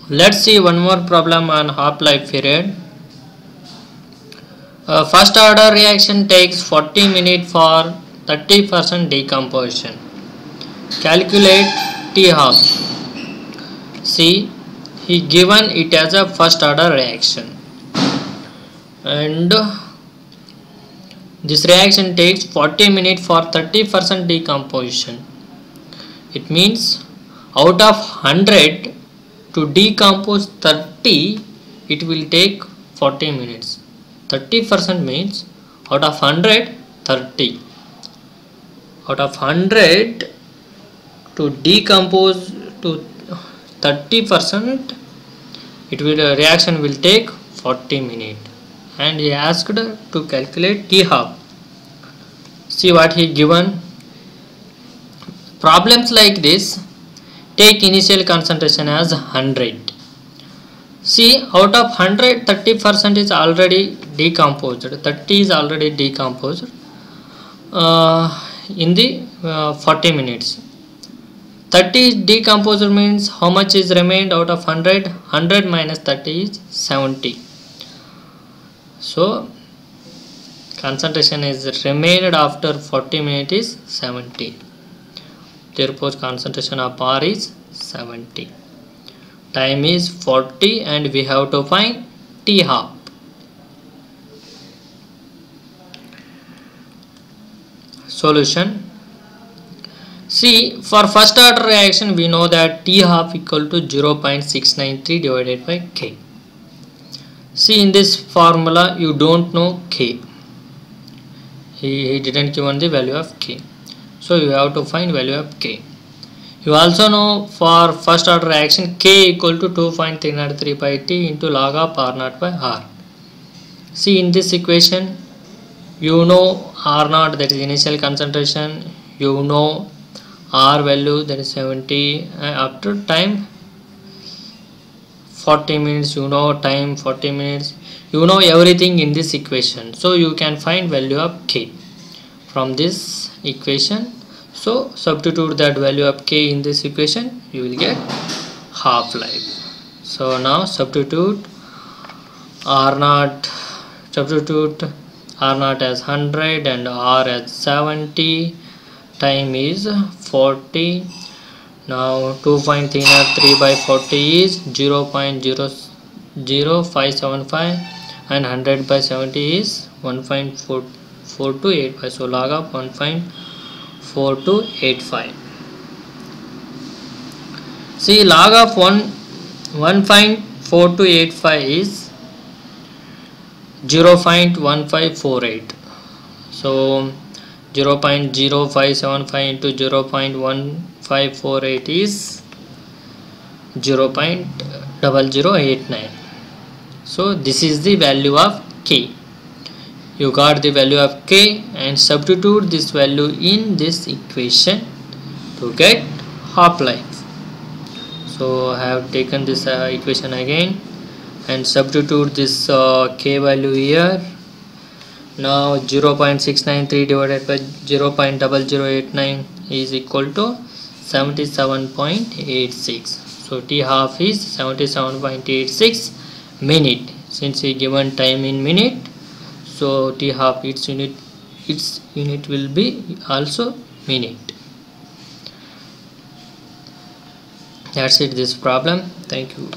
Let's see one more problem on half-life period. First order reaction takes 40 minutes for 30% decomposition. Calculate T half. See, he given it as a first order reaction, and this reaction takes 40 minutes for 30% decomposition. It means out of 100 to decompose 30, it will take 40 minutes. 30% means out of 100, 30. Out of 100 to decompose to 30%, reaction will take 40 minutes. And he asked to calculate T half. See what he given. Problems like this take initial concentration as 100. See, out of 100, 30% is already decomposed. 30 is already decomposed in the 40 minutes. 30 is decomposed means how much is remained out of 100? 100 minus 30 is 70. So concentration is remained after 40 minutes is 70. Therefore concentration of R is 70. Time is 40 and we have to find T half. Solution. See, for first order reaction we know that T half equal to 0.693 divided by K. See, in this formula you don't know K. He didn't given the value of K. So you have to find value of K. You also know for first order reaction K equal to 2.303 by T into log of R0 by R. See, in this equation you know R0, that is initial concentration, you know R value, that is 70, after time 40 minutes, you know time 40 minutes, you know everything in this equation. So you can find value of K from this equation. So substitute that value of K in this equation, you will get half-life. So now substitute R0 as 100 and R as 70. Time is 40. Now 2.303 by 40 is 0.00575 and 100 by 70 is 1.4285. So log of 1.4285. See, log of 1.4285 is 0.1548. So 0.0575 into 0.1548 is 0.0089. So this is the value of K. You got the value of K and substitute this value in this equation to get half-life. So I have taken this equation again and substitute this K value here. Now 0.693 divided by 0.0089 is equal to 77.86. So T half is 77.86 minute. Since he given time in minute, so T half its unit will be also minute. That's it, this problem. Thank you.